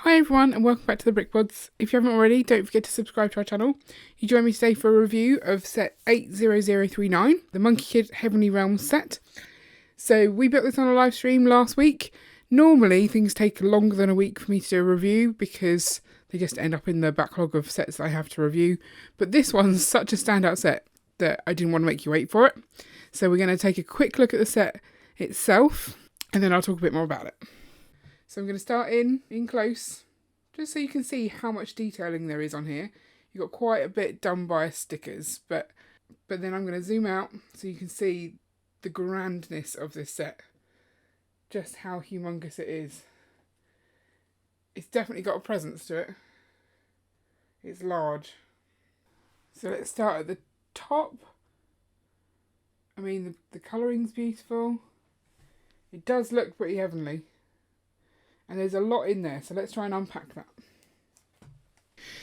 Hi everyone and welcome back to the Brick Bods. If you haven't already, don't forget to subscribe to our channel. You join me today for a review of set 80039, the Monkie Kid Heavenly Realms set. So we built this on a live stream last week. Normally things take longer than a week for me to do a review because they just end up in the backlog of sets that I have to review. But this one's such a standout set that I didn't want to make you wait for it. So we're going to take a quick look at the set itself and then I'll talk a bit more about it. So I'm going to start in close, just so you can see how much detailing there is on here. You've got quite a bit done by stickers, but then I'm going to zoom out so you can see the grandness of this set. Just how humongous it is. It's definitely got a presence to it. It's large. So let's start at the top. I mean, the colouring's beautiful. It does look pretty heavenly. And there's a lot in there, so let's try and unpack that.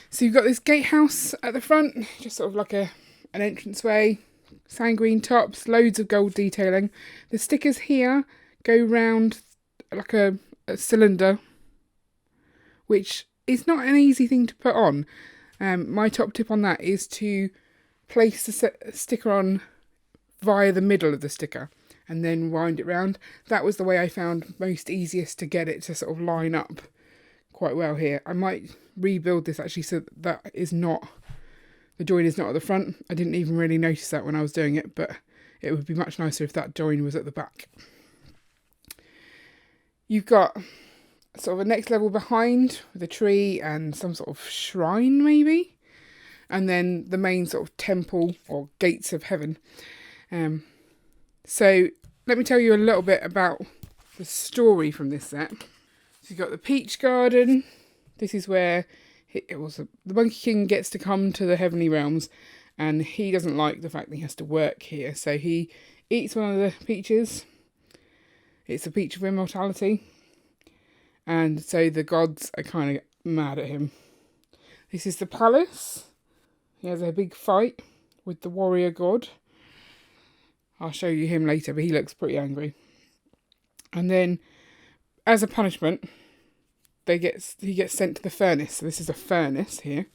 So you've got this gatehouse at the front, just sort of like an entranceway, sand green tops, loads of gold detailing. The stickers here go round like a cylinder, which is not an easy thing to put on. My top tip on that is to place the sticker on via the middle of the sticker and then wind it round. That was the way I found most easiest to get it to sort of line up quite well here. I might rebuild this actually so that is not, the join is not at the front. I didn't even really notice that when I was doing it, but it would be much nicer if that join was at the back. You've got sort of a next level behind with a tree and some sort of shrine maybe, and then the main sort of temple or gates of heaven. So let me tell you a little bit about the story from this set. So you've got the Peach Garden. This is where the Monkey King gets to come to the Heavenly Realms, and he doesn't like the fact that he has to work here. So he eats one of the peaches. It's a peach of immortality. And so the gods are kind of mad at him. This is the palace. He has a big fight with the warrior god. I'll show you him later, but he looks pretty angry. And then, as a punishment, he gets sent to the furnace. So this is a furnace here.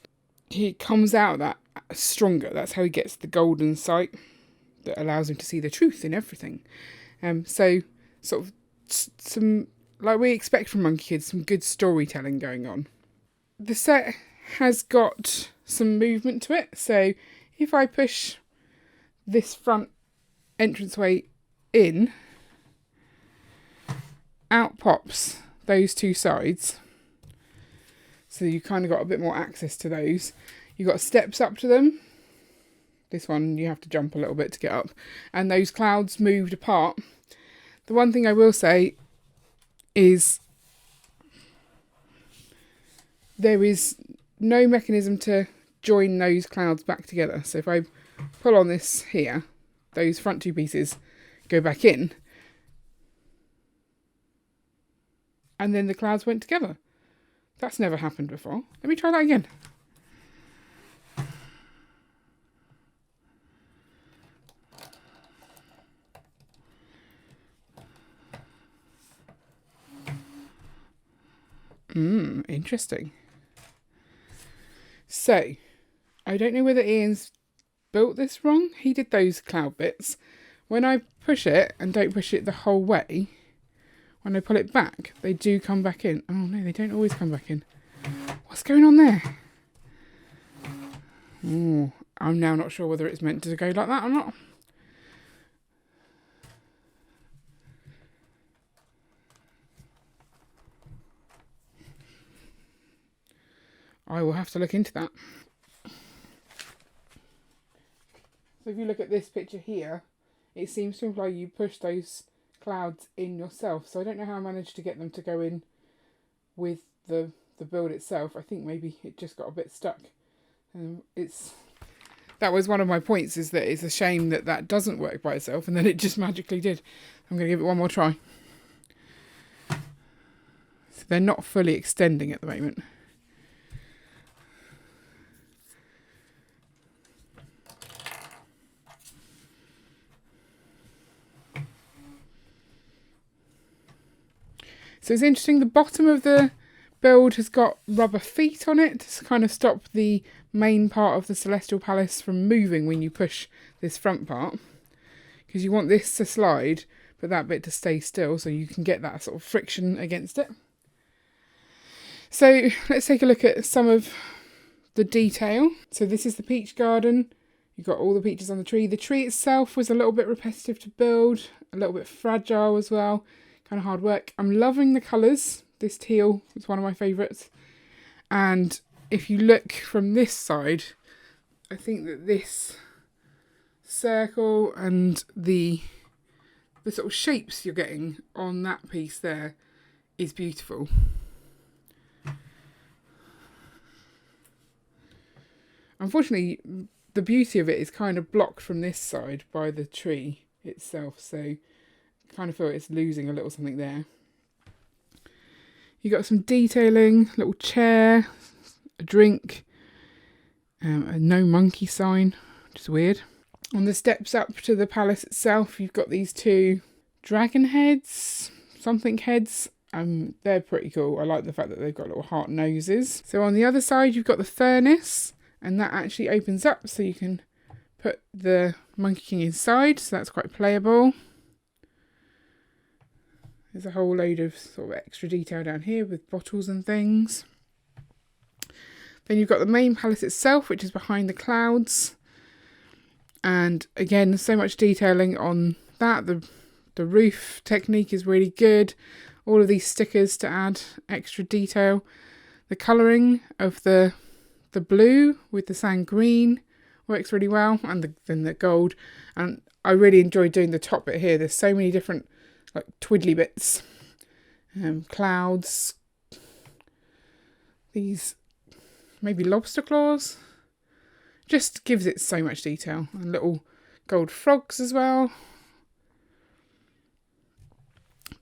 He comes out of that stronger. That's how he gets the golden sight that allows him to see the truth in everything. So sort of some, like we expect from Monkey Kid, some good storytelling going on. The set has got some movement to it. So if I push this front entranceway in, out pops those two sides, so you kind of got a bit more access to those. You've got steps up to them. This one you have to jump a little bit to get up, and those clouds moved apart. The one thing I will say is there is no mechanism to join those clouds back together. So if I pull on this here, those front two pieces go back in, and then the clouds went together. That's never happened before. Let me try that again. Interesting. So, I don't know whether Ian's built this wrong. He did those cloud bits. When I push it and don't push it the whole way, when I pull it back, they do come back in. Oh no, they don't always come back in. What's going on there? Oh, I'm now not sure whether it's meant to go like that or not. I will have to look into that. So if you look at this picture here, it seems to imply you push those clouds in yourself. So I don't know how I managed to get them to go in with the build itself. I think maybe it just got a bit stuck. That was one of my points, is that it's a shame that that doesn't work by itself, and then it just magically did. I'm going to give it one more try. So they're not fully extending at the moment. So it's interesting, the bottom of the build has got rubber feet on it to kind of stop the main part of the Celestial Palace from moving when you push this front part, because you want this to slide but that bit to stay still so you can get that sort of friction against it. So let's take a look at some of the detail. So this is the peach garden. You've got all the peaches on the tree. The tree itself was a little bit repetitive to build, a little bit fragile as well, kind of hard work. I'm loving the colours. This teal is one of my favourites. And if you look from this side, I think that this circle and the sort of shapes you're getting on that piece there is beautiful. Unfortunately, the beauty of it is kind of blocked from this side by the tree itself, so I kind of feel it's losing a little something there. You got some detailing, little chair, a drink, a no monkey sign, which is weird. On the steps up to the palace itself, you've got these two dragon heads, something heads. They're pretty cool. I like the fact that they've got little heart noses. So on the other side, you've got the furnace, and that actually opens up so you can put the Monkey King inside, so that's quite playable. There's a whole load of sort of extra detail down here with bottles and things. Then you've got the main palace itself, which is behind the clouds. And again, so much detailing on that. The roof technique is really good. All of these stickers to add extra detail. The colouring of the blue with the sand green works really well, and then the gold. And I really enjoyed doing the top bit here. There's so many different like twiddly bits, clouds, these maybe lobster claws. Just gives it so much detail. And little gold frogs as well.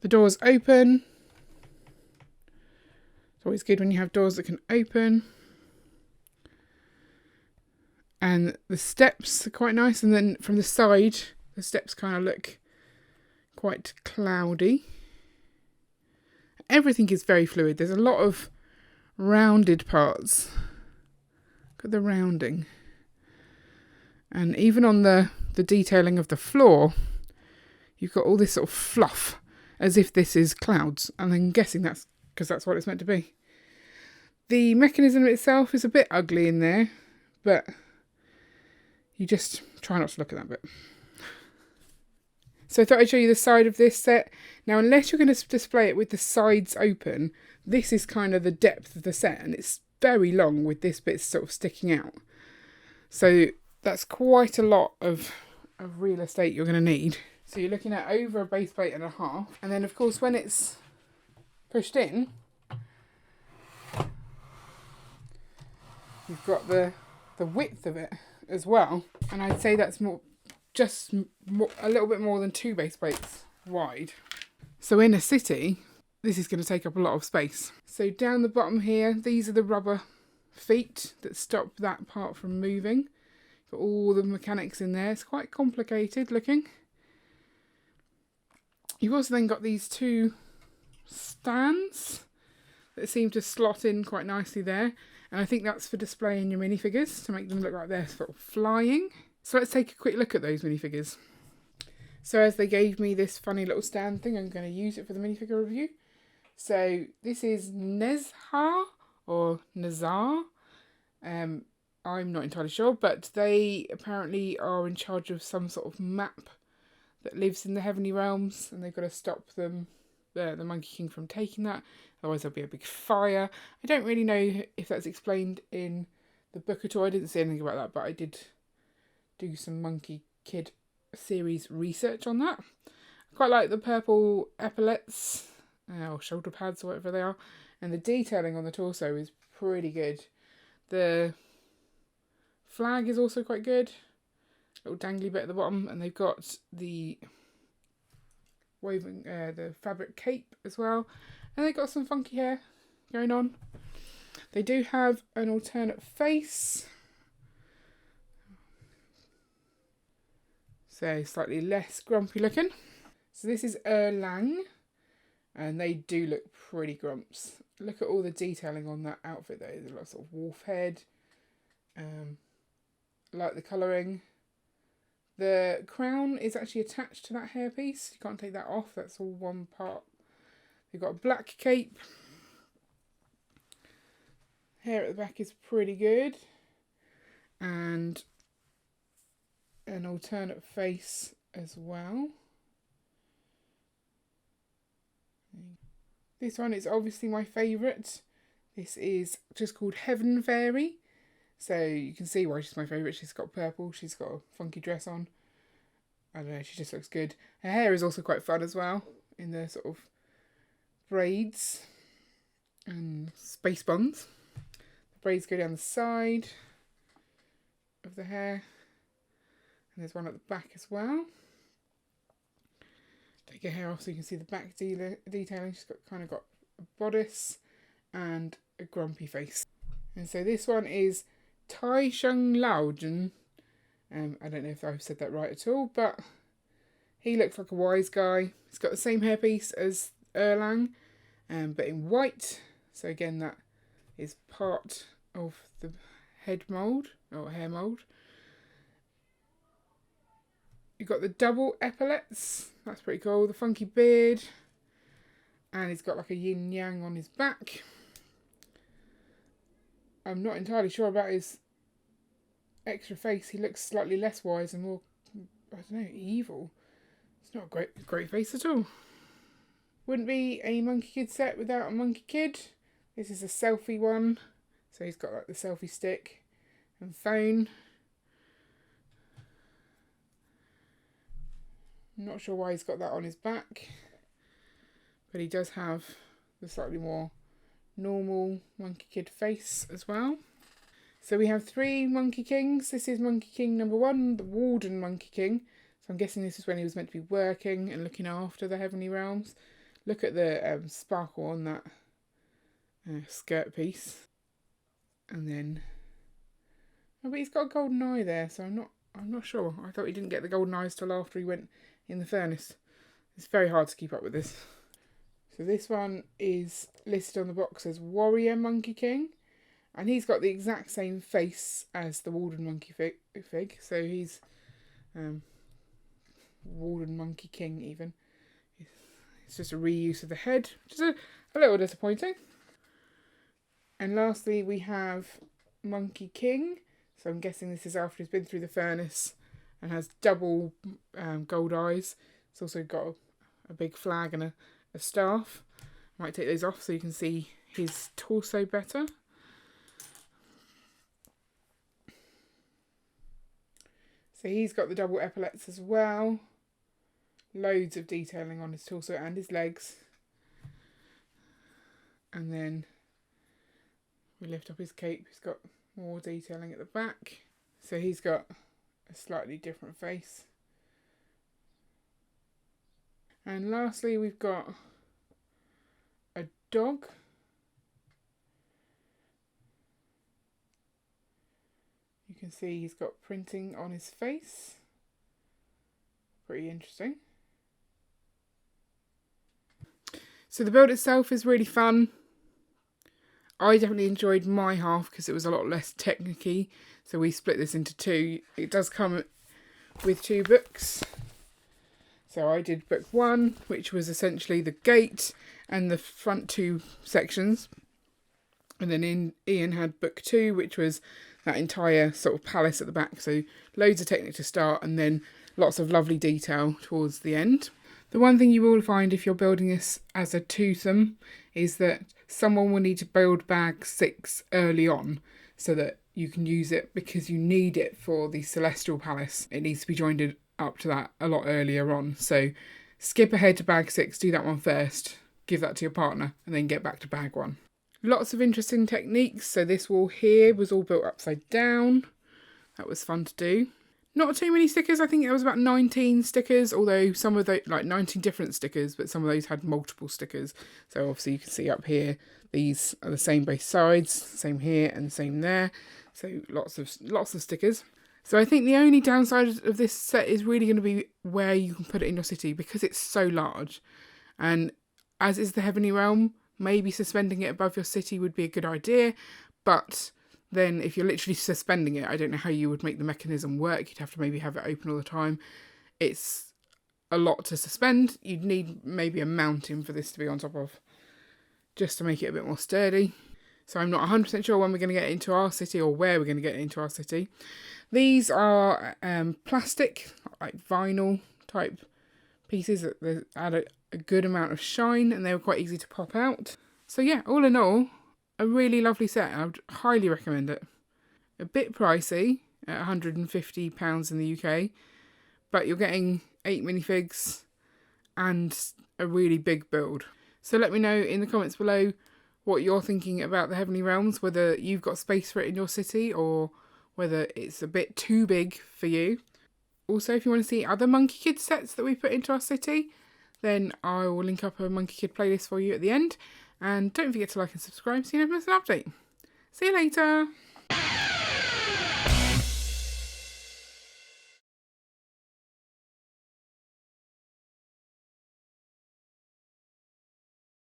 The doors open. It's always good when you have doors that can open. And the steps are quite nice, and then from the side the steps kind of look quite cloudy. Everything is very fluid. There's a lot of rounded parts. Look at the rounding. And even on the detailing of the floor, you've got all this sort of fluff, as if this is clouds. And I'm guessing that's because that's what it's meant to be. The mechanism itself is a bit ugly in there, but you just try not to look at that bit. So I thought I'd show you the side of this set. Now, unless you're going to display it with the sides open, this is kind of the depth of the set, and it's very long with this bit sort of sticking out. So that's quite a lot of real estate you're going to need. So you're looking at over a base plate and a half. And then, of course, when it's pushed in, you've got the width of it as well. And I'd say that's a little bit more than 2 base plates wide. So in a city, this is going to take up a lot of space. So down the bottom here, these are the rubber feet that stop that part from moving. Got all the mechanics in there. It's quite complicated looking. You've also then got these 2 stands that seem to slot in quite nicely there. And I think that's for displaying your minifigures to make them look like they're sort of flying. So let's take a quick look at those minifigures. So as they gave me this funny little stand thing, I'm going to use it for the minifigure review. So this is Nezha or Nazar. I'm not entirely sure, but they apparently are in charge of some sort of map that lives in the heavenly realms, and they've got to stop them, the Monkey King, from taking that. Otherwise there'll be a big fire. I don't really know if that's explained in the book at all. I didn't see anything about that, but I did do some Monkie Kid series research on that. I quite like the purple epaulets, or shoulder pads, or whatever they are, and the detailing on the torso is pretty good. The flag is also quite good, little dangly bit at the bottom, and they've got the woven, the fabric cape as well, and they've got some funky hair going on. They do have an alternate face, so slightly less grumpy looking. So this is Erlang, and they do look pretty grumps. Look at all the detailing on that outfit though. There's a lot of sort of wolf head. Like the colouring. The crown is actually attached to that hairpiece. You can't take that off. That's all one part. They've got a black cape. Hair at the back is pretty good. And an alternate face as well. This one is obviously my favourite. This is just called Heaven Fairy. So you can see why she's my favourite. She's got purple. She's got a funky dress on. I don't know, she just looks good. Her hair is also quite fun as well, in the sort of braids and space buns. The braids go down the side of the hair. And there's one at the back as well. Take her hair off so you can see the back detailing. She's kind of got a bodice and a grumpy face. And so this one is Tai Sheng Laogen. I don't know if I've said that right at all, but he looks like a wise guy. He's got the same hairpiece as Erlang, but in white. So again, that is part of the head mould, or hair mould. You've got the double epaulets. That's pretty cool. The funky beard. And he's got like a yin-yang on his back. I'm not entirely sure about his extra face. He looks slightly less wise and more, I don't know, evil. It's not a great face at all. Wouldn't be a Monkie Kid set without a Monkie Kid. This is a selfie one. So he's got like the selfie stick and phone. I'm not sure why he's got that on his back. But he does have the slightly more normal Monkie Kid face as well. So we have 3 Monkey Kings. This is Monkey King number 1, the Warden Monkey King. So I'm guessing this is when he was meant to be working and looking after the Heavenly Realms. Look at the sparkle on that skirt piece. And then, oh, but he's got a golden eye there, so I'm not sure. I thought he didn't get the golden eyes till after he went in the furnace. It's very hard to keep up with this. So this one is listed on the box as Warrior Monkey King. And he's got the exact same face as the Warden Monkey Fig. So he's Warden Monkey King even. It's just a reuse of the head, which is a little disappointing. And lastly we have Monkey King. So I'm guessing this is after he's been through the furnace and has double gold eyes. It's also got a big flag and a staff. Might take those off so you can see his torso better. So he's got the double epaulets as well. Loads of detailing on his torso and his legs. And then we lift up his cape. He's got more detailing at the back. So he's got a slightly different face. And lastly we've got a dog. You can see he's got printing on his face. Pretty interesting. So the build itself is really fun. I definitely enjoyed my half because it was a lot less technicky. So we split this into 2. It does come with 2 books. So I did book 1, which was essentially the gate and the front 2 sections. And then Ian had book 2, which was that entire sort of palace at the back. So loads of technique to start and then lots of lovely detail towards the end. The one thing you will find if you're building this as a twosome is that someone will need to build bag 6 early on so that you can use it because you need it for the Celestial Palace. It needs to be joined up to that a lot earlier on. So skip ahead to bag 6, do that one first, give that to your partner and then get back to bag 1. Lots of interesting techniques. So this wall here was all built upside down. That was fun to do. Not too many stickers. I think it was about 19 stickers, although some of those, like 19 different stickers, but some of those had multiple stickers. So obviously you can see up here, these are the same both sides, same here and same there. So lots of stickers. So I think the only downside of this set is really going to be where you can put it in your city because it's so large. And as is the Heavenly Realm. Maybe suspending it above your city would be a good idea, but then if you're literally suspending it, I don't know how you would make the mechanism work. You'd have to maybe have it open all the time. It's a lot to suspend. You'd need maybe a mountain for this to be on top of, just to make it a bit more sturdy. So I'm not 100% sure when we're going to get it into our city or where we're going to get it into our city. These are plastic, like vinyl type pieces that add a good amount of shine, and they were quite easy to pop out. So yeah, all in all, a really lovely set. I would highly recommend it. A bit pricey at £150 in the UK, but you're getting 8 minifigs and a really big build. So let me know in the comments below what you're thinking about the Heavenly Realms, whether you've got space for it in your city or whether it's a bit too big for you. Also, if you want to see other Monkie Kid sets that we put into our city, then I will link up a Monkie Kid playlist for you at the end. And don't forget to like and subscribe so you never miss an update. See you later!